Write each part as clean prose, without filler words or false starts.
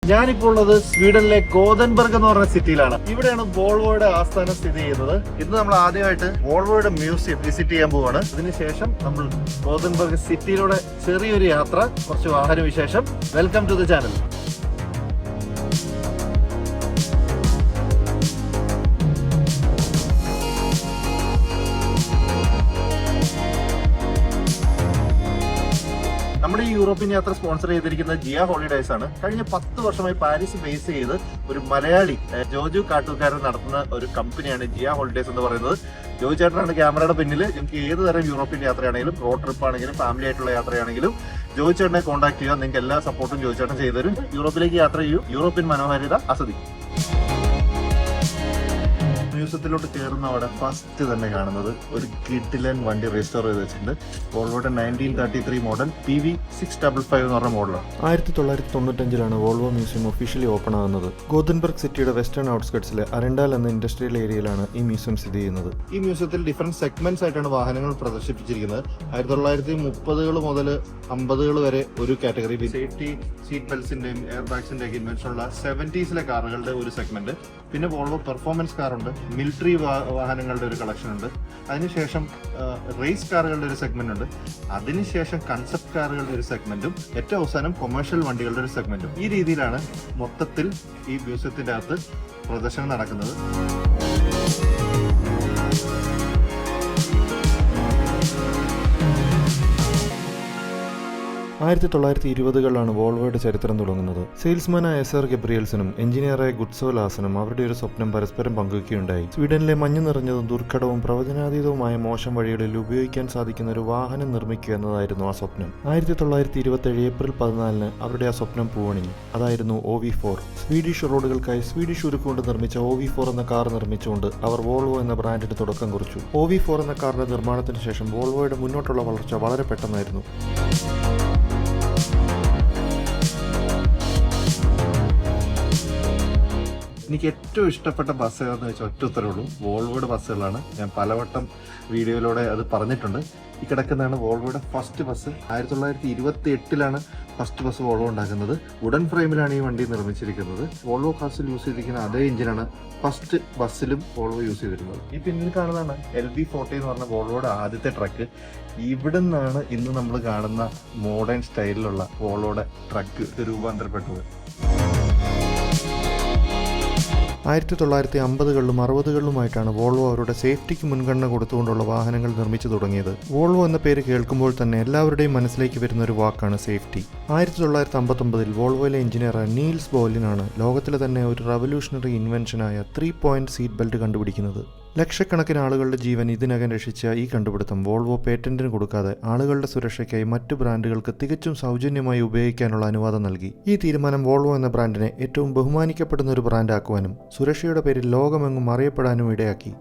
ഞാനിപ്പോൾ ഉള്ളത് സ്വീഡനിലെ ഗോതൻബർഗ് എന്ന് പറഞ്ഞ സിറ്റിയിലാണ്. ഇവിടെയാണ് വോൾവോയുടെ ആസ്ഥാനം സ്ഥിതി ചെയ്യുന്നത്. ഇന്ന് നമ്മൾ ആദ്യമായിട്ട് വോൾവോയുടെ മ്യൂസിയം വിസിറ്റ് ചെയ്യാൻ പോവാണ്. അതിനുശേഷം നമ്മൾ ഗോതൻബർഗ് സിറ്റിയിലൂടെ ചെറിയൊരു യാത്ര, കുറച്ച് വാഹന വിശേഷം. Welcome to the channel. നമ്മുടെ ഈ യൂറോപ്യൻ യാത്ര സ്പോൺസർ ചെയ്തിരിക്കുന്ന ജിയ ഹോളിഡേയ്സ് ആണ്. കഴിഞ്ഞ 10 വർഷമായി പാരീസ് ബേസ് ചെയ്ത് ഒരു മലയാളി ജോജു കാട്ടൂക്കാരൻ നടത്തുന്ന ഒരു കമ്പനിയാണ് ജിയ ഹോളിഡേയ്സ് എന്ന് പറയുന്നത്. ജോജു ചേട്ടനാണ് ക്യാമറയുടെ പിന്നിൽ. നിങ്ങൾക്ക് ഏത് തരം യൂറോപ്യൻ യാത്രയാണെങ്കിലും, റോഡ് ട്രിപ്പ് ആണെങ്കിലും, ഫാമിലി ആയിട്ടുള്ള യാത്രയാണെങ്കിലും ജോജു ചേട്ടനെ കോൺടാക്ട് ചെയ്യുക. നിങ്ങൾക്ക് എല്ലാ സപ്പോർട്ടും ജോജു ചേട്ടൻ ചെയ്തുതരും. യൂറോപ്പിലേക്ക് യാത്ര ചെയ്യൂ, യൂറോപ്യൻ മനോഹാരിത ആസ്വദിക്കും. മ്യൂസിയത്തിലോട്ട് കയറുന്ന അവിടെ ഫസ്റ്റ് തന്നെ കാണുന്നത് ഒരു കിഡിലൻ വണ്ടി റീസ്റ്റോർ ചെയ്ത് വെച്ചിട്ടുണ്ട്. വോൾവോയുടെ 1933 മോഡൽ PV655 എന്ന് പറഞ്ഞ മോഡലാണ്. 1995 വോൾവോ മ്യൂസിയം ഒഫീഷ്യലി ഓപ്പൺ ആകുന്നത്. ഗോതൻബർഗ് സിറ്റിയുടെ വെസ്റ്റേൺ ഔട്ട്സ്കട്ട്സിലെ അരണ്ടാൽ എന്ന ഇൻഡസ്ട്രിയൽ ഏരിയയിലാണ് ഈ മ്യൂസിയം സ്ഥിതി ചെയ്യുന്നത്. ഈ മ്യൂസിയത്തിൽ ഡിഫറെന്റ് സെഗ്മെന്റ്സ് ആയിട്ടാണ് വാഹനങ്ങൾ പ്രദർശിപ്പിച്ചിരിക്കുന്നത്. 1930 മുതൽ 50 വരെ ഒരു കാറ്റഗറി, സേഫ്റ്റി സീറ്റ് ബെൽറ്റ്സിന്റെയും എയർ ബാഗ്സിന്റെ ഒക്കെ ഇൻവെൻഷൻ ഉള്ള 70s കാറുകളുടെ ഒരു സെഗ്മെന്റ്, പിന്നെ വോൾവോ പെർഫോമൻസ് കാറുണ്ട്, മിലിറ്ററി വാഹനങ്ങളുടെ ഒരു കളക്ഷൻ ഉണ്ട്, അതിനുശേഷം റേസ് കാറുകളുടെ ഒരു സെഗ്മെന്റ് ഉണ്ട്, അതിനുശേഷം കൺസെപ്റ്റ് കാറുകളുടെ ഒരു സെഗ്മെന്റും, ഏറ്റവും അവസാനം കൊമേഴ്ഷ്യൽ വണ്ടികളുടെ ഒരു സെഗ്മെന്റും. ഈ രീതിയിലാണ് മൊത്തത്തിൽ ഈ മ്യൂസിയത്തിന്റെ അകത്ത് പ്രദർശനം നടക്കുന്നത്. 1920 വോൾവോയുടെ ചരിത്രം തുടങ്ങുന്നത്. സെയിൽസ്മാനായ എസ്ആർ ഗബ്രിയൽസനും എഞ്ചിനീയറായ ഗുഡ്സോ ലാസനും അവരുടെ ഒരു സ്വപ്നം പരസ്പരം പങ്കുവയ്ക്കുകയുണ്ടായി. സ്വീഡനിലെ മഞ്ഞു നിറഞ്ഞതും ദുർഘടവും പ്രവചനാതീതവുമായ മോശം വഴികളിൽ ഉപയോഗിക്കാൻ സാധിക്കുന്ന ഒരു വാഹനം നിർമ്മിക്കുക എന്നതായിരുന്നു ആ സ്വപ്നം. 1927 ഏപ്രിൽ 14 അവരുടെ ആ സ്വപ്നം പൂവണിഞ്ഞു. അതായിരുന്നു OV4. സ്വീഡിഷ് റോഡുകൾക്കായി സ്വീഡിഷ് ഉരുക്കുകൊണ്ട് നിർമ്മിച്ച OV4 എന്ന കാർ നിർമ്മിച്ചുകൊണ്ട് അവർ വോൾവോ എന്ന ബ്രാൻഡിന് തുടക്കം കുറിച്ചു. OV4 എന്ന കാറിന്റെ നിർമ്മാണത്തിന് ശേഷം വോൾവോയുടെ മുന്നോട്ടുള്ള വളർച്ച വളരെ പെട്ടെന്നായിരുന്നു. എനിക്ക് ഏറ്റവും ഇഷ്ടപ്പെട്ട ബസ് ഏതാണെന്ന് വെച്ചാൽ ഒറ്റ ഉത്തരവുള്ളൂ, വോൾവോയുടെ ബസ്സുകളാണ്. ഞാൻ പലവട്ടം വീഡിയോയിലൂടെ അത് പറഞ്ഞിട്ടുണ്ട്. ഈ കിടക്കുന്നതാണ് വോൾവോയുടെ first bus. 1928 first bus Volvo ഉണ്ടാക്കുന്നത്. വുഡൻ ഫ്രെയിമിലാണ് ഈ വണ്ടി നിർമ്മിച്ചിരിക്കുന്നത്. വോൾവോ കാർസിൽ യൂസ് ചെയ്തിരിക്കുന്ന അതേ എഞ്ചിനാണ് ഫസ്റ്റ് ബസ്സിലും വോൾവോ യൂസ് ചെയ്തിരുന്നത്. ഈ പിന്നിൽ കാണുന്നതാണ് LB40 എന്ന് പറഞ്ഞ വോൾവോയുടെ ആദ്യത്തെ ട്രക്ക്. ഇവിടെ നിന്നാണ് ഇന്ന് നമ്മൾ കാണുന്ന മോഡേൺ സ്റ്റൈലിലുള്ള വോൾവോയുടെ ട്രക്ക് രൂപാന്തരപ്പെട്ടത്. 1950കളിലും 60കളിലുമായിട്ടാണ് വോൾവോ അവരുടെ സേഫ്റ്റിക്ക് മുൻഗണന കൊടുത്തുകൊണ്ടുള്ള വാഹനങ്ങൾ നിർമ്മിച്ചു തുടങ്ങിയത്. വോൾവോ എന്ന പേര് കേൾക്കുമ്പോൾ തന്നെ എല്ലാവരുടെയും മനസ്സിലേക്ക് വരുന്ന ഒരു വാക്കാണ് സേഫ്റ്റി. 1959 വോൾവോയിലെ എഞ്ചിനീയറായ നീൽസ് ബോലിനാണ് ലോകത്തിലെ തന്നെ ഒരു റവല്യൂഷണറി ഇൻവെൻഷനായ 3 പോയിന്റ് സീറ്റ് ബെൽറ്റ് കണ്ടുപിടിക്കുന്നത്. ലക്ഷക്കണക്കിന് ആളുകളുടെ ജീവൻ ഇതിനകം രക്ഷിച്ച ഈ കണ്ടുപിടുത്തം വോൾവോ പേറ്റന്റിന് കൊടുക്കാതെ ആളുകളുടെ സുരക്ഷയ്ക്കായി മറ്റു ബ്രാൻഡുകൾക്ക് തികച്ചും സൗജന്യമായി ഉപയോഗിക്കാനുള്ള അനുവാദം നൽകി. ഈ തീരുമാനം വോൾവോ എന്ന ബ്രാൻഡിനെ ഏറ്റവും ബഹുമാനിക്കപ്പെടുന്ന ഒരു ബ്രാൻഡാക്കുവാനും സുരക്ഷയുടെ പേരിൽ ലോകമെങ്ങും അറിയപ്പെടാനും ഇടയാക്കി.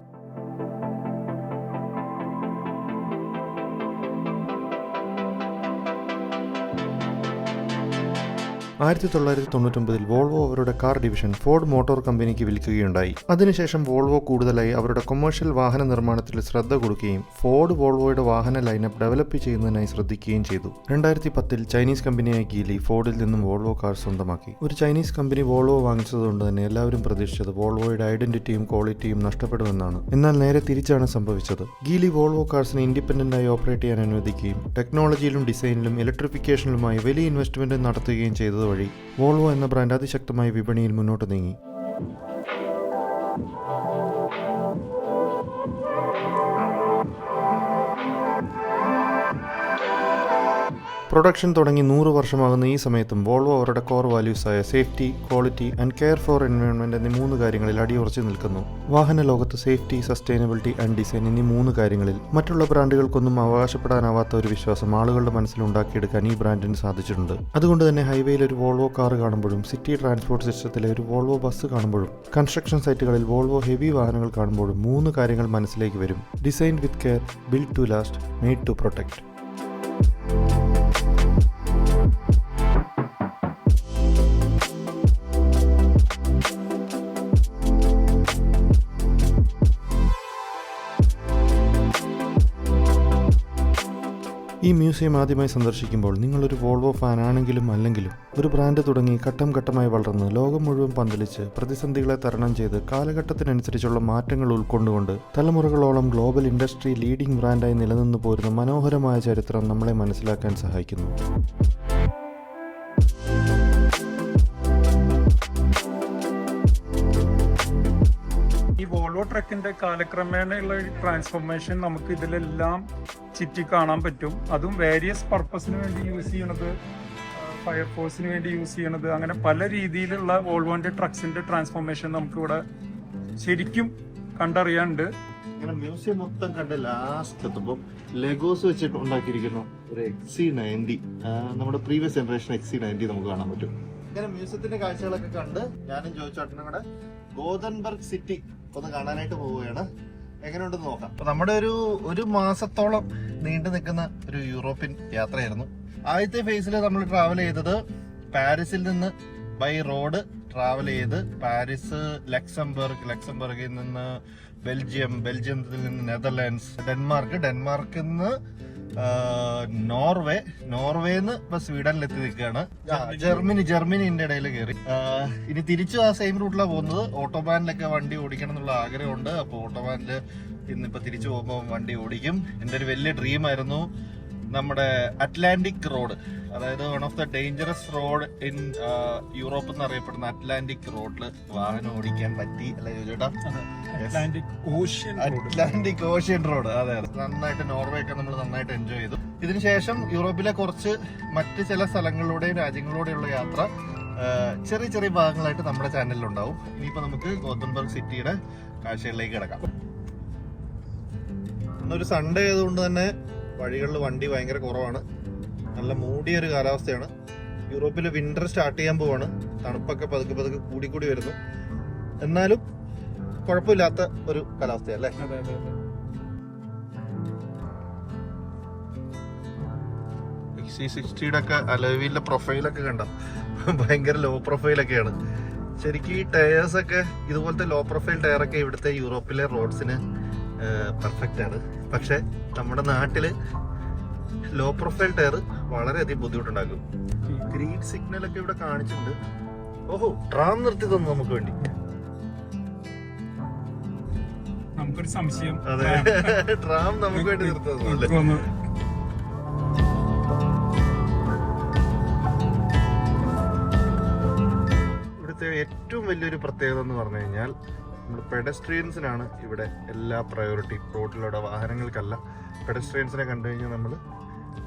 1999 വോൾവോ അവരുടെ കാർ ഡിവിഷൻ ഫോർഡ് മോട്ടോർ കമ്പനിക്ക് വിൽക്കുകയുണ്ടായി. അതിനുശേഷം വോൾവോ കൂടുതലായി അവരുടെ കൊമേഴ്ഷ്യൽ വാഹന നിർമ്മാണത്തിൽ ശ്രദ്ധ കൊടുക്കുകയും ഫോർഡ് വോൾവോയുടെ വാഹന ലൈനപ്പ് ഡെവലപ്പ് ചെയ്യുന്നതിനായി ശ്രദ്ധിക്കുകയും ചെയ്തു. 2010 ചൈനീസ് കമ്പനിയായ ഗീലി ഫോർഡിൽ നിന്നും വോൾവോ കാർ സ്വന്തമാക്കി. ഒരു ചൈനീസ് കമ്പനി വോൾവോ വാങ്ങിച്ചതുകൊണ്ട് തന്നെ എല്ലാവരും പ്രതീക്ഷിച്ചത് വോൾവോയുടെ ഐഡന്റിറ്റിയും ക്വാളിറ്റിയും നഷ്ടപ്പെടുമെന്നാണ്. എന്നാൽ നേരെ തിരിച്ചാണ് സംഭവിച്ചത്. ഗീലി വോൾവോ കാർസിനെ ഇൻഡിപെൻഡന്റായി ഓപ്പറേറ്റ് ചെയ്യാൻ അനുവദിക്കുകയും ടെക്നോളജിയിലും ഡിസൈനിലും ഇലക്ട്രിഫിക്കേഷനിലുമായി വലിയ ഇൻവെസ്റ്റ്മെന്റ് നടത്തുകയും ചെയ്തത് വഴി വോൾവോ എന്ന ബ്രാൻഡ് അതിശക്തമായി വിപണിയിൽ മുന്നോട്ട് നീങ്ങി. പ്രൊഡക്ഷൻ തുടങ്ങി 100 വർഷമാകുന്ന ഈ സമയത്തും വോൾവോ അവരുടെ കോർ വാല്യൂസായ safety, quality and care for environment എന്നീ 3 കാര്യങ്ങളിൽ അടിയുറച്ചു നിൽക്കുന്നു. വാഹന ലോകത്ത് സേഫ്റ്റി, സസ്റ്റൈനബിലിറ്റി ആൻഡ് ഡിസൈൻ എന്നീ 3 കാര്യങ്ങളിൽ മറ്റുള്ള ബ്രാൻഡുകൾക്കൊന്നും അവകാശപ്പെടാനാവാത്ത ഒരു വിശ്വാസം ആളുകളുടെ മനസ്സിൽ ഉണ്ടാക്കിയെടുക്കാൻ ഈ ബ്രാൻഡിന് സാധിച്ചിട്ടുണ്ട്. അതുകൊണ്ട് തന്നെ ഹൈവേയിൽ ഒരു വോൾവോ കാർ കാണുമ്പോഴും സിറ്റി ട്രാൻസ്പോർട്ട് സിസ്റ്റത്തിലെ ഒരു വോൾവോ ബസ് കാണുമ്പോഴും കൺസ്ട്രക്ഷൻ സൈറ്റുകളിൽ വോൾവോ ഹെവി വാഹനങ്ങൾ കാണുമ്പോഴും 3 കാര്യങ്ങൾ മനസ്സിലേക്ക് വരും. Designed with care, build to last, made to protect. ഈ മ്യൂസിയം ആദ്യമായി സന്ദർശിക്കുമ്പോൾ നിങ്ങളൊരു വോൾവോ ഫാനാണെങ്കിലും അല്ലെങ്കിലും ഒരു ബ്രാൻഡ് തുടങ്ങി ഘട്ടം ഘട്ടമായി വളർന്ന് ലോകം മുഴുവൻ പന്തലിച്ച് പ്രതിസന്ധികളെ തരണം ചെയ്ത് കാലഘട്ടത്തിനനുസരിച്ചുള്ള മാറ്റങ്ങൾ ഉൾക്കൊണ്ടുകൊണ്ട് തലമുറകളോളം ഗ്ലോബൽ ഇൻഡസ്ട്രി ലീഡിംഗ് ബ്രാൻഡായി നിലനിന്നു പോരുന്ന മനോഹരമായ ചരിത്രം നമ്മളെ മനസ്സിലാക്കാൻ സഹായിക്കുന്നു. ഈ വോൾവോ ട്രക്കിന്റെ കാലക്രമേണയുള്ള ട്രാൻസ്ഫോർമേഷൻ നമുക്ക് ഇതിലെല്ലാം ചുറ്റി കാണാൻ പറ്റും. അതും വേരിയസ് പർപ്പസിന് വേണ്ടി യൂസ് ചെയ്യണത്, ഫയർഫോഴ്സിന് വേണ്ടി യൂസ് ചെയ്യണത്, അങ്ങനെ പല രീതിയിലുള്ള വോൾവോന്റെ ട്രക്സിന്റെ ട്രാൻസ്ഫോർമേഷൻ നമുക്ക് ഇവിടെ ശരിക്കും കണ്ടറിയാനുണ്ട്. ഇങ്ങനെ മ്യൂസിയം മൊത്തം കണ്ട് ലാസ്റ്റ് എത്തുമ്പോൾ ലെഗോസ് വെച്ചിട്ട് ഉണ്ടാക്കിയിരിക്കുന്ന ഒരു XC90, നമ്മുടെ പ്രീവിയസ് ജനറേഷൻ XC90 നമുക്ക് കാണാൻ പറ്റും. ഇങ്ങനെ മ്യൂസിയത്തിന്റെ കാഴ്ചകളൊക്കെ കണ്ട് ഞാനും ജോയിച്ചേട്ടനും കൂടെ ഗോതൻബർഗ് സിറ്റി ഒന്ന് കാണാനായിട്ട് പോവുകയാണ്. എങ്ങനെയുണ്ടെന്ന് നോക്കാം. അപ്പൊ നമ്മുടെ ഒരു മാസത്തോളം നീണ്ടു നിൽക്കുന്ന ഒരു യൂറോപ്യൻ യാത്രയായിരുന്നു. ആദ്യത്തെ ഫേസിൽ നമ്മൾ ട്രാവൽ ചെയ്തത് പാരീസിൽ നിന്ന് ബൈ റോഡ് ട്രാവൽ ചെയ്ത് പാരീസ്, ലക്സംബർഗിൽ നിന്ന് ബെൽജിയത്തിൽ നിന്ന് നെതർലാൻഡ്സ്, ഡെൻമാർക്കിൽ നിന്ന് നോർവേന്ന് ഇപ്പൊ സ്വീഡനിലെത്തി നിൽക്കുകയാണ്. ജർമ്മനിന്റെ ഇടയിൽ കയറി. ഇനി തിരിച്ചു ആ സെയിം റൂട്ടിലാണ് പോകുന്നത്. ഓട്ടോബാനിലൊക്കെ വണ്ടി ഓടിക്കണം എന്നുള്ള ആഗ്രഹമുണ്ട്. അപ്പൊ ഓട്ടോബാനില് ഇന്നിപ്പോ തിരിച്ചു പോകുമ്പോൾ വണ്ടി ഓടിക്കും. എന്റെ ഒരു വലിയ ഡ്രീം ആയിരുന്നു നമ്മുടെ അറ്റ്ലാന്റിക് റോഡ്, അതായത് one of the dangerous road in Europe എന്നറിയപ്പെടുന്ന അറ്റ്ലാന്റിക് റോഡിൽ വാഹനം ഓടിക്കാൻ പറ്റി. അല്ലെ ചേട്ടാ? Atlantic ocean road. അതെ, നന്നായിട്ട് നോർവേ ഒക്കെ നമ്മൾ നന്നായിട്ട് എൻജോയ് ചെയ്തു. ഇതിനുശേഷം യൂറോപ്പിലെ കുറച്ച് മറ്റ് ചില സ്ഥലങ്ങളിലൂടെയും രാജ്യങ്ങളിലൂടെയുള്ള യാത്ര ചെറിയ ചെറിയ ഭാഗങ്ങളായിട്ട് നമ്മുടെ ചാനലിലുണ്ടാവും. ഇനിയിപ്പോ നമുക്ക് ഗോതൻബർഗ് സിറ്റിയുടെ കാഴ്ചകളിലേക്ക് കിടക്കാം. ഇന്നൊരു സൺഡേ ആയതുകൊണ്ട് തന്നെ വഴികളിൽ വണ്ടി ഭയങ്കര കുറവാണ്. നല്ല മൂടിയൊരു കാലാവസ്ഥയാണ്. യൂറോപ്പിൽ വിന്റർ സ്റ്റാർട്ട് ചെയ്യാൻ പോവാണ്. തണുപ്പൊക്കെ പതുക്കെ പതുക്കെ കൂടിക്കൂടി വരുന്നു. എന്നാലും കുഴപ്പമില്ലാത്ത ഒരു കാലാവസ്ഥയല്ലേ? XC60യുടെ ഒക്കെ അലോയിലെ പ്രൊഫൈലൊക്കെ കണ്ട ഭയങ്കര ലോ പ്രൊഫൈലൊക്കെയാണ്. ശരിക്കും ഈ ടയേഴ്സ് ഒക്കെ ഇതുപോലത്തെ ലോ പ്രൊഫൈൽ ടയറൊക്കെ ഇവിടുത്തെ യൂറോപ്പിലെ റോഡ്സിന് പെർഫെക്റ്റ് ആണ്. പക്ഷെ നമ്മുടെ നാട്ടില് ലോ പ്രൊഫൈൽ ടയർ വളരെയധികം ബുദ്ധിമുട്ടുണ്ടാക്കും. ഗ്രീൻ സിഗ്നൽ ഒക്കെ ഇവിടെ കാണിച്ചിട്ടുണ്ട്. ഓഹോ, ട്രാം നിർത്തി തന്നു നമുക്ക് വേണ്ടി. നമുക്കൊരു സംശയം. അതെ, ട്രാം നമുക്ക് വേണ്ടി നിർത്തി തന്നു. ഇവിടുത്തെ ഏറ്റവും വലിയൊരു പ്രത്യേകത എന്ന് പറഞ്ഞു കഴിഞ്ഞാൽ നമ്മുടെ പെഡസ്ട്രിയൻസിനാണ് ഇവിടെ എല്ലാ പ്രയോറിറ്റി. റോഡിലൂടെ വാഹനങ്ങൾക്കല്ല. പെഡസ്ട്രിയൻസിനെ കണ്ടു കഴിഞ്ഞാൽ നമ്മൾ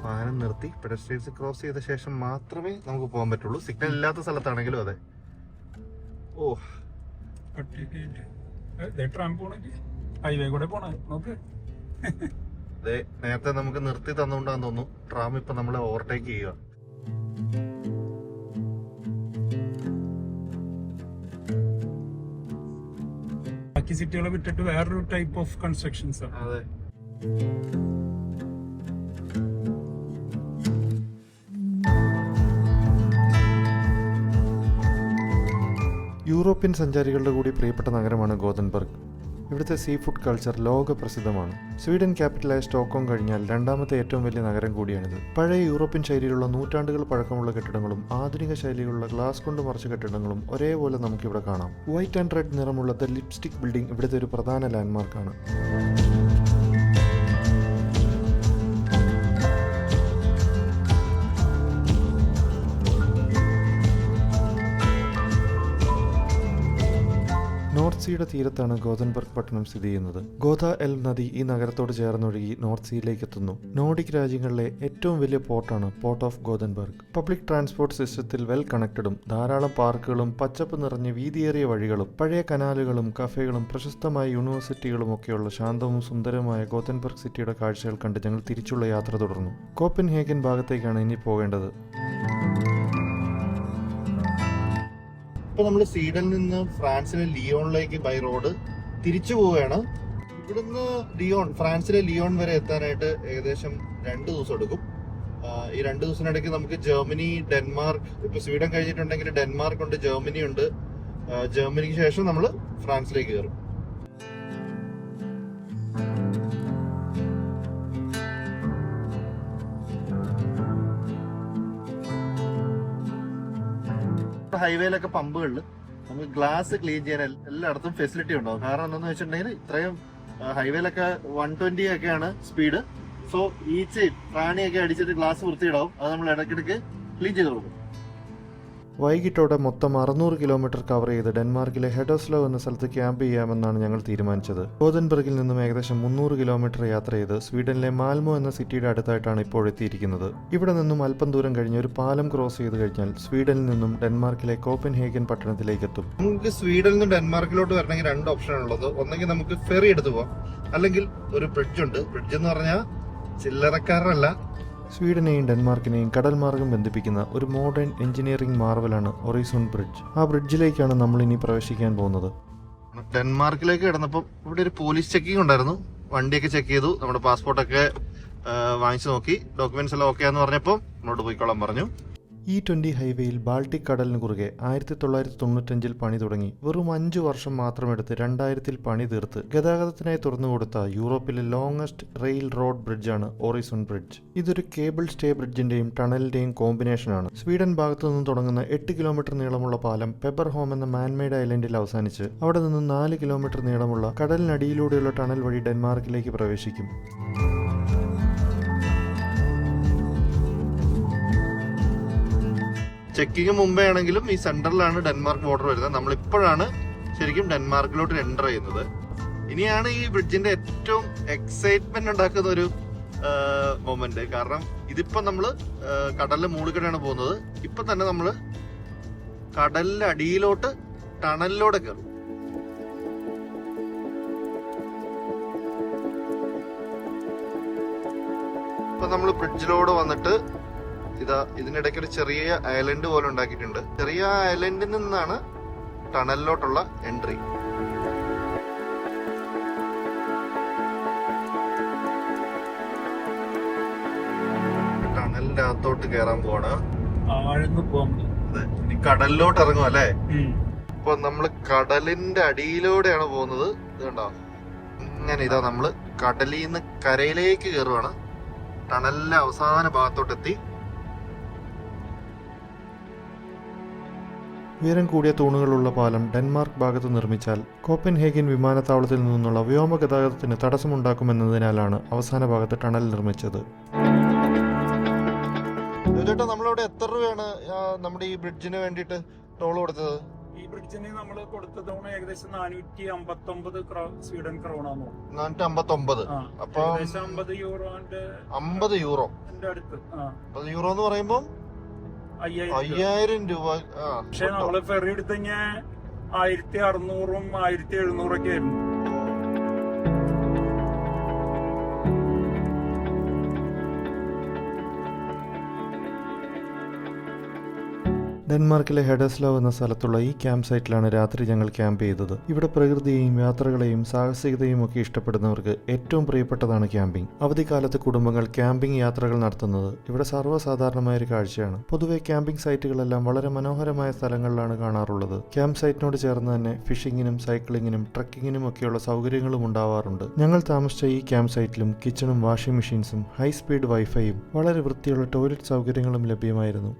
വാഹനം നിർത്തി പെഡസ്ട്രിയൻസ് ക്രോസ് ചെയ്ത ശേഷം മാത്രമേ നമുക്ക് പോകാൻ പറ്റുള്ളൂ. സിഗ്നൽ ഇല്ലാത്ത സ്ഥലത്താണെങ്കിലും അതെ. ഓ, ഹൈവേ കൂടെ പോണേ നോക്ക്. അതെ, നേരത്തെ നമുക്ക് നിർത്തി തന്നുകൊണ്ടാന്ന് തോന്നുന്നു ട്രാം ഇപ്പൊ നമ്മളെ ഓവർടേക്ക് ചെയ്യുക. ബാക്കി സിറ്റികളെ വിട്ടിട്ട് വേറൊരു ടൈപ്പ് ഓഫ് കൺസ്ട്രക്ഷൻസ് ആണ്. അതെ, യൂറോപ്യൻ സഞ്ചാരികളുടെ കൂടി പ്രിയപ്പെട്ട നഗരമാണ് ഗോതൻബർഗ്. ഇവിടുത്തെ സീ ഫുഡ് കൾച്ചർ ലോക പ്രസിദ്ധമാണ്. സ്വീഡൻ ക്യാപിറ്റലായ സ്റ്റോക്ക്ഹോം കഴിഞ്ഞാൽ രണ്ടാമത്തെ ഏറ്റവും വലിയ നഗരം കൂടിയാണിത്. പഴയ യൂറോപ്യൻ ശൈലിയിലുള്ള നൂറ്റാണ്ടുകൾ പഴക്കമുള്ള കെട്ടിടങ്ങളും ആധുനിക ശൈലിയിലുള്ള ഗ്ലാസ് കൊണ്ട് മറച്ച കെട്ടിടങ്ങളും ഒരേപോലെ നമുക്കിവിടെ കാണാം. വൈറ്റ് ആൻഡ് റെഡ് നിറമുള്ള ദ ലിപ്സ്റ്റിക് ബിൽഡിംഗ് ഇവിടുത്തെ ഒരു പ്രധാന ലാൻഡ്മാർക്കാണ്. നോർത്ത് സീയുടെ തീരത്താണ് ഗോതൻബർഗ് പട്ടണം സ്ഥിതി ചെയ്യുന്നത്. ഗോദ എൽ നദി ഈ നഗരത്തോട് ചേർന്നൊഴുകി നോർത്ത് സീയിലേക്ക് എത്തുന്നു. നോർഡിക് രാജ്യങ്ങളിലെ ഏറ്റവും വലിയ പോർട്ടാണ് port of Gothenburg. Public transport സിസ്റ്റത്തിൽ വെൽ കണക്റ്റഡും ധാരാളം പാർക്കുകളും പച്ചപ്പ് നിറഞ്ഞ വീതിയേറിയ വഴികളും പഴയ കനാലുകളും കഫേകളും പ്രശസ്തമായ യൂണിവേഴ്സിറ്റികളും ഒക്കെയുള്ള ശാന്തവും സുന്ദരമായ ഗോതൻബർഗ് സിറ്റിയുടെ കാഴ്ചകൾ കണ്ട് ഞങ്ങൾ തിരിച്ചുള്ള യാത്ര തുടർന്നു. കോപ്പൻഹേഗൻ ഭാഗത്തേക്കാണ് ഇനി പോകേണ്ടത്. ഇപ്പൊ നമ്മൾ സ്വീഡനിൽ നിന്ന് ഫ്രാൻസിലെ ലിയോണിലേക്ക് ബൈ റോഡ് തിരിച്ചു പോവുകയാണ്. ഇവിടുന്ന് ഫ്രാൻസിലെ ലിയോൺ വരെ എത്താനായിട്ട് ഏകദേശം 2 ദിവസം എടുക്കും. ഈ 2 ദിവസത്തിനിടയ്ക്ക് നമുക്ക് ജർമ്മനി, ഡെൻമാർക്ക്, ഇപ്പൊ സ്വീഡൻ കഴിഞ്ഞിട്ടുണ്ടെങ്കിൽ ഡെൻമാർക്ക് ഉണ്ട്, ജർമ്മനി ഉണ്ട്. ജർമ്മനിക്ക് ശേഷം നമ്മൾ ഫ്രാൻസിലേക്ക് കയറും. ഇപ്പോഴത്തെ ഹൈവേയിലൊക്കെ പമ്പുകളിൽ നമുക്ക് ഗ്ലാസ് ക്ലീൻ ചെയ്യാൻ എല്ലായിടത്തും ഫെസിലിറ്റി ഉണ്ടാവും. കാരണം എന്താണെന്ന് വെച്ചിട്ടുണ്ടെങ്കിൽ ഇത്രയും ഹൈവേയിലൊക്കെ 120 ഒക്കെയാണ് സ്പീഡ്. സോ ഈച്ചയും പ്രാണിയൊക്കെ അടിച്ചിട്ട് ഗ്ലാസ് വൃത്തിയിടാവും. അത് നമ്മൾ ഇടയ്ക്കിടയ്ക്ക് ക്ലീൻ ചെയ്ത് കൊടുക്കും. വൈകിട്ടോടെ മൊത്തം 600 കിലോമീറ്റർ കവർ ചെയ്ത് ഡെൻമാർക്കിലെ ഹെഡോസ്ലോ എന്ന സ്ഥലത്ത് ക്യാമ്പ് ചെയ്യാമെന്നാണ് ഞങ്ങൾ തീരുമാനിച്ചത്. ഗോതൻബർഗിൽ നിന്നും ഏകദേശം 300 കിലോമീറ്റർ യാത്ര ചെയ്ത് സ്വീഡനിലെ മാൽമോ എന്ന സിറ്റിയുടെ അടുത്തായിട്ടാണ് ഇപ്പോൾ എത്തിയിരിക്കുന്നത്. ഇവിടെ നിന്നും അല്പം ദൂരം കഴിഞ്ഞ് ഒരു പാലം ക്രോസ് ചെയ്ത് കഴിഞ്ഞാൽ സ്വീഡനിൽ നിന്നും ഡെൻമാർക്കിലെ കോപ്പൻഹേഗൻ പട്ടണത്തിലേക്ക് എത്തും. നമുക്ക് സ്വീഡനിൽ നിന്ന് ഡെൻമാർക്കിലോട്ട് വരണമെങ്കിൽ 2 ഓപ്ഷൻ ഉള്ളത്. ഒന്നെങ്കിൽ നമുക്ക് ഫെറി എടുത്ത് പോവാം, അല്ലെങ്കിൽ ഒരു ബ്രിഡ്ജ് ഉണ്ട്. ബ്രിഡ്ജ് എന്ന് പറഞ്ഞാൽ ചില്ലറക്കാരനല്ല, സ്വീഡനെയും ഡെൻമാർക്കിനെയും കടൽ മാർഗം ബന്ധിപ്പിക്കുന്ന ഒരു മോഡേൺ എഞ്ചിനീയറിംഗ് മാർവലാണ് ഒറീസുണ്ട് ബ്രിഡ്ജ്. ആ ബ്രിഡ്ജിലേക്കാണ് നമ്മൾ ഇനി പ്രവേശിക്കാൻ പോകുന്നത്. ഡെൻമാർക്കിലേക്ക് കിടന്നപ്പോൾ ഇവിടെ ഒരു പോലീസ് ചെക്കിംഗ് ഉണ്ടായിരുന്നു. വണ്ടിയൊക്കെ ചെക്ക് ചെയ്തു, നമ്മുടെ പാസ്പോർട്ടൊക്കെ വാങ്ങിച്ചു നോക്കി, ഡോക്യുമെന്റ്സ് എല്ലാം ഓക്കെ എന്ന് പറഞ്ഞപ്പോൾ നമ്മളോട് പോയിക്കോളാൻ പറഞ്ഞു. E20 ഹൈവേയിൽ ബാൾട്ടിക് കടലിന് കുറുകെ 1995 പണി തുടങ്ങി വെറും 5 വർഷം മാത്രമെടുത്ത് 2000 പണി തീർത്ത് ഗതാഗതത്തിനായി തുറന്നുകൊടുത്ത യൂറോപ്പിലെ ലോങ്ങസ്റ്റ് റെയിൽ റോഡ് ബ്രിഡ്ജാണ് ഒറീസുണ്ട് ബ്രിഡ്ജ്. ഇതൊരു കേബിൾ സ്റ്റേ ബ്രിഡ്ജിന്റെയും ടണലിന്റെയും കോമ്പിനേഷനാണ്. സ്വീഡൻ ഭാഗത്തു നിന്നും തുടങ്ങുന്ന 8 കിലോമീറ്റർ നീളമുള്ള പാലം പെബർഹോം എന്ന മാൻമെയ്ഡ് ഐലൻഡിൽ അവസാനിച്ച് അവിടെ നിന്നും 4 കിലോമീറ്റർ നീളമുള്ള കടലിനടിയിലൂടെയുള്ള ടണൽ വഴി ഡെൻമാർക്കിലേക്ക് പ്രവേശിക്കും. ചെക്കിങ് മുമ്പേ ആണെങ്കിലും ഈ സെന്ററിലാണ് ഡെൻമാർക്ക് ബോർഡർ വരുന്നത്. നമ്മളിപ്പോഴാണ് ശരിക്കും ഡെൻമാർക്കിലോട്ട് എൻ്റർ ചെയ്യുന്നത്. ഇനിയാണ് ഈ ബ്രിഡ്ജിന്റെ ഏറ്റവും എക്സൈറ്റ്മെന്റ് ഉണ്ടാക്കുന്ന ഒരു മൊമെന്റ്. കാരണം ഇതിപ്പോ നമ്മള് കടലിന്റെ മുകളിലേക്കാണ് പോകുന്നത്. ഇപ്പൊ തന്നെ നമ്മള് കടലിന്റെ അടിയിലോട്ട് ടണലിലൂടെ കയറും. ഇപ്പൊ നമ്മള് ബ്രിഡ്ജിലോട് വന്നിട്ട് ഇതാ ഇതിനിടയ്ക്ക് ഒരു ചെറിയ ഐലൻഡ് പോലെ ഉണ്ടാക്കിയിട്ടുണ്ട്. ചെറിയ ഐലൻഡിൽ നിന്നാണ് ടണലിലോട്ടുള്ള എൻട്രി. ടണലിന്റെ അകത്തോട്ട് കയറാൻ പോവാണ്. ഇനി കടലിലോട്ട് ഇറങ്ങും അല്ലേ? ഇപ്പൊ നമ്മള് കടലിന്റെ അടിയിലൂടെയാണ് പോകുന്നത്. ഇത് കണ്ടോ, ഇങ്ങനെ ഇതാ നമ്മള് കടലിൽ നിന്ന് കരയിലേക്ക് കയറുവാണ്. ടണലിന്റെ അവസാന ഭാഗത്തോട്ടെത്തി. ഉയരം കൂടിയ തൂണുകളുള്ള പാലം ഡെൻമാർക്ക് ഭാഗത്ത് നിർമ്മിച്ചാൽ കോപ്പൻഹേഗൻ വിമാനത്താവളത്തിൽ നിന്നുള്ള വ്യോമഗതാഗതത്തിന് തടസ്സമുണ്ടാക്കുമെന്നതിനാലാണ് അവസാന ഭാഗത്ത് ടണൽ നിർമ്മിച്ചത്. ചേട്ടാ, നമ്മളവിടെ എത്ര രൂപയാണ് നമ്മുടെ ഈ ബ്രിഡ്ജിന് വേണ്ടിയിട്ട് ടോൾ കൊടുത്തത്? ഈ ബ്രിഡ്ജിന് നമ്മൾ കൊടുത്തത് ഏകദേശം 459 സ്വീഡൻ ക്രൗണാണോ? 459. അപ്പൊ 50 യൂറോ. 50 യൂറോ അടുത്ത്. 50 യൂറോ എന്ന് പറയുമ്പോൾ 5000 രൂപ. പക്ഷെ നമ്മള് ഫെറി എടുത്ത് കഴിഞ്ഞാൽ 1600 1700 ഒക്കെ ആയിരുന്നു. ഡെൻമാർക്കിലെ ഹെഡസ്ലോ എന്ന സ്ഥലത്തുള്ള ഈ ക്യാമ്പ് സൈറ്റിലാണ് രാത്രി ഞങ്ങൾ ക്യാമ്പ് ചെയ്തത്. ഇവിടെ പ്രകൃതിയെയും യാത്രകളെയും സാഹസികതയും ഒക്കെ ഇഷ്ടപ്പെടുന്നവർക്ക് ഏറ്റവും പ്രിയപ്പെട്ടതാണ് ക്യാമ്പിംഗ്. അവധിക്കാലത്ത് കുടുംബങ്ങൾ ക്യാമ്പിംഗ് യാത്രകൾ നടത്തുന്നത് ഇവിടെ സർവ്വസാധാരണമായ ഒരു കാഴ്ചയാണ്. പൊതുവെ ക്യാമ്പിംഗ് സൈറ്റുകളെല്ലാം വളരെ മനോഹരമായ സ്ഥലങ്ങളിലാണ് കാണാറുള്ളത്. ക്യാമ്പ് സൈറ്റിനോട് ചേർന്ന് തന്നെ ഫിഷിങ്ങിനും സൈക്ലിങ്ങിനും ട്രക്കിങ്ങിനും ഒക്കെയുള്ള സൗകര്യങ്ങളും ഉണ്ടാവാറുണ്ട്. ഞങ്ങൾ താമസിച്ച ഈ ക്യാമ്പ് സൈറ്റിലും കിച്ചണും വാഷിംഗ് മെഷീൻസും ഹൈ സ്പീഡ് വൈഫൈയും വളരെ വൃത്തിയുള്ള ടോയ്ലറ്റ് സൗകര്യങ്ങളും ലഭ്യമായിരുന്നു.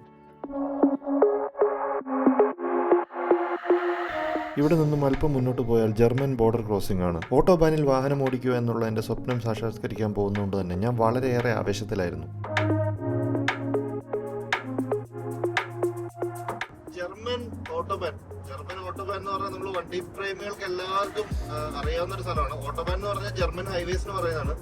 ഇവിടെ നിന്നും അല്പം മുന്നോട്ട് പോയാൽ ജർമ്മൻ ബോർഡർ ക്രോസിംഗ് ആണ്. ഓട്ടോബാനിൽ വാഹനം ഓടിക്കുക എന്നുള്ള എൻ്റെ സ്വപ്നം സാക്ഷാത്കരിക്കാൻ പോകുന്നതുകൊണ്ട് തന്നെ ഞാൻ വളരെയേറെ ആവേശത്തിലായിരുന്നു. ജർമ്മൻ ഓട്ടോബാൻ എന്ന് പറഞ്ഞാൽ നമ്മൾ വണ്ടി പ്രേമികൾക്ക് എല്ലാവർക്കും അറിയാവുന്ന ഒരു സ്ഥലമാണ്. ഓട്ടോബാൻ എന്ന് പറഞ്ഞാൽ ജർമ്മൻ ഹൈവേസ് എന്ന് പറയുന്നതാണ്.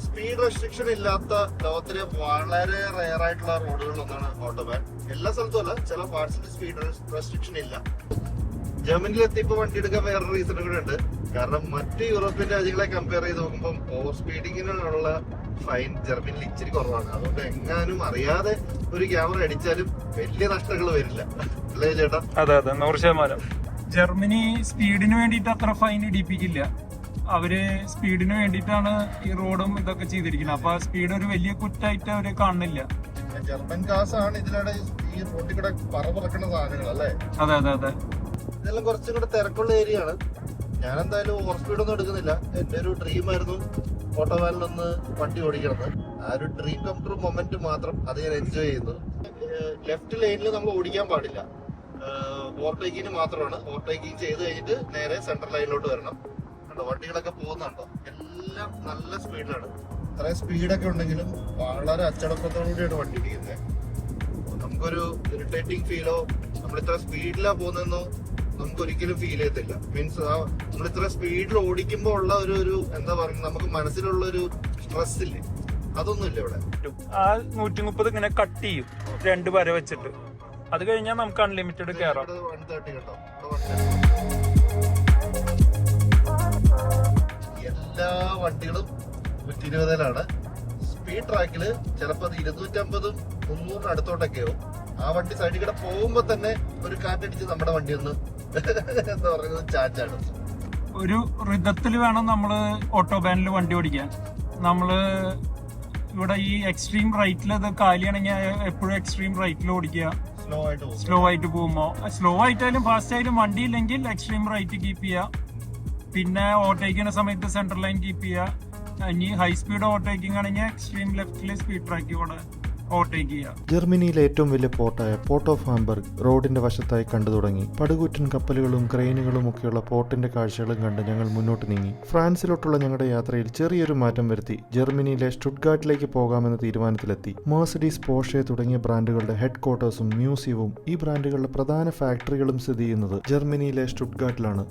സ്പീഡ് റെസ്ട്രിക്ഷൻ ഇല്ലാത്ത ലോകത്തിലെ വളരെ റെയർ ആയിട്ടുള്ള റോഡുകളിലൊന്നാണ് ഓട്ടോബാൻ. എല്ലാ സ്ഥലത്തും അല്ല, ചില പാർട്സിൽ സ്പീഡ് റെസ്ട്രിക്ഷൻ ഇല്ല. ജർമ്മനിലെത്തിയപ്പോൾ വണ്ടി എടുക്കാൻ വേറെ റീസൺ കൂടെ ഉണ്ട്. കാരണം മറ്റ് യൂറോപ്യൻ രാജ്യങ്ങളെ കമ്പയർ ചെയ്ത് നോക്കുമ്പോൾ ഓവർ സ്പീഡിങ്ങിനുള്ള ഫൈൻ ജർമ്മനിയിൽ ഇച്ചിരി കുറവാണ്. അതുകൊണ്ട് എങ്ങാനും അറിയാതെ ഒരു ക്യാമറ അടിച്ചാലും വലിയ നഷ്ടങ്ങൾ വരില്ല, അല്ലേ ചേട്ടാ? അതെ 100%. ജർമ്മനി സ്പീഡിന് വേണ്ടിയിട്ട് അത്ര ഫൈൻ ഇടിപ്പിക്കില്ല. അവര് സ്പീഡിന് വേണ്ടിയിട്ടാണ് ഈ റോഡും ഇതൊക്കെ ചെയ്തിരിക്കുന്നത്. അപ്പൊ സ്പീഡ് ഒരു വലിയ കുറ്റായിട്ട് അവര് കാണുന്നില്ല. ജർമ്മൻ കാസാണ് ഇതിലൂടെ ഈ റോഡിൽ കൂടെ പറക്കുന്ന സാധനങ്ങൾ അല്ലേ? അതെ. ഇതെല്ലാം കുറച്ചും കൂടെ തിരക്കുള്ള ഏരിയ ആണ്. ഞാൻ എന്തായാലും ഓവർ സ്പീഡ് ഒന്നും എടുക്കുന്നില്ല. എന്റെ ഒരു ഡ്രീം ആയിരുന്നു ഓട്ടോവാനിലൊന്ന് വണ്ടി ഓടിക്കണമെന്ന്. ആ ഒരു ഡ്രീം കം ട്രൂ മൊമെന്റ് മാത്രം അത് ഞാൻ എൻജോയ് ചെയ്യുന്നു. ലെഫ്റ്റ് ലൈനിൽ നമ്മൾ ഓടിക്കാൻ പാടില്ല. ഓവർടേക്കിന് മാത്രമാണ്. ഓവർടേക്കിങ് ചെയ്ത് കഴിഞ്ഞിട്ട് നേരെ സെൻട്രൽ ലൈനിലോട്ട് വരണം. കണ്ടോ വണ്ടികളൊക്കെ പോകുന്നുണ്ടോ? എല്ലാം നല്ല സ്പീഡിലാണ്. അത്രയും സ്പീഡൊക്കെ ഉണ്ടെങ്കിലും വളരെ അച്ചടക്കത്തോടുകൂടിയാണ് വണ്ടി ഇരിക്കുന്നത്. നമുക്കൊരു ഇറിറ്റേറ്റിംഗ് ഫീലോ നമ്മൾ ഇത്ര സ്പീഡിലാ പോകുന്നതെന്നോ നമുക്ക് ഒരിക്കലും ഫീൽ ചെയ്യത്തില്ല. മീൻസ് നമ്മൾ ഇത്ര സ്പീഡിൽ ഓടിക്കുമ്പോൾ ഉള്ള ഒരു എന്താ പറയുക, നമുക്ക് മനസ്സിലുള്ള ഒരു സ്ട്രെസ് ഇല്ലേ, അതൊന്നും ഇല്ല ഇവിടെ. ആ 130 ഇങ്ങനെ കട്ട് ചെയ്യും 2 വര വെച്ചിട്ട്. അത് കഴിഞ്ഞാൽ നമുക്ക് അൺലിമിറ്റഡ് കയറാം. 130 കേട്ടോ. എല്ലാ വണ്ടികളും 120-ലാണ്. സ്പീഡ് ട്രാക്കില് ചിലപ്പോ 250-300 അടുത്തോട്ടൊക്കെയോ. ആ വണ്ടി സൈഡിൽ കൂടെ പോകുമ്പോ തന്നെ ഒരു കാറ്റടിച്ച് നമ്മുടെ വണ്ടി ഒന്ന് എന്താ പറയുന്നത് ചാച്ചാണ്. ഒരു ഋതത്തിൽ വേണം നമ്മള് ഓട്ടോബാനിൽ വണ്ടി ഓടിക്കാൻ. നമ്മള് ഇവിടെ ഈ എക്സ്ട്രീം റൈറ്റിൽ ഇത് കാലിയാണെങ്കിൽ എപ്പോഴും എക്സ്ട്രീം റൈറ്റിൽ ഓടിക്കുക. സ്ലോ ആയിട്ട് പോകുമ്പോ, സ്ലോ ആയിട്ടായാലും ഫാസ്റ്റ് ആയാലും വണ്ടി ഇല്ലെങ്കിൽ എക്സ്ട്രീം റൈറ്റ് കീപ്പ് ചെയ്യുക. പിന്നെ ഓവർടേക്കിന്റെ സമയത്ത് സെൻട്രൽ ലൈൻ കീപ്പ് ചെയ്യുക. ഇനി ഹൈ സ്പീഡ് ഓവർടേക്കിംഗ് ആണെങ്കിൽ എക്സ്ട്രീം ലെഫ്റ്റില് സ്പീഡ് ട്രാക്ക് കൂടെ ഓവർടേക്ക് ചെയ്യുക. ജർമ്മനിയിലെ ഏറ്റവും വലിയ പോർട്ടായ പോർട്ട് ഓഫ് ഹാംബർഗ് റോഡിന്റെ വശത്തായി കണ്ടു തുടങ്ങി. പടുകൂറ്റൻ കപ്പലുകളും ക്രെയിനുകളും ഒക്കെയുള്ള പോർട്ടിന്റെ കാഴ്ചകളും കണ്ട് ഞങ്ങൾ മുന്നോട്ട് നീങ്ങി. ഫ്രാൻസിലോട്ടുള്ള ഞങ്ങളുടെ യാത്രയിൽ ചെറിയൊരു മാറ്റം വരുത്തി ജർമ്മനിയിലെ സ്റ്റുട്ട്ഗാർട്ടിലേക്ക് പോകാമെന്ന തീരുമാനത്തിലെത്തി. മെഴ്സിഡീസ്, പോർഷെ തുടങ്ങിയ ബ്രാൻഡുകളുടെ ഹെഡ് ക്വാർട്ടേഴ്സും മ്യൂസിയവും ഈ ബ്രാൻഡുകളുടെ പ്രധാന ഫാക്ടറികളും സ്ഥിതി ചെയ്യുന്നത് ജർമ്മനിയിലെ സ്റ്റുട്ട്ഗാർട്ടിലാണ്.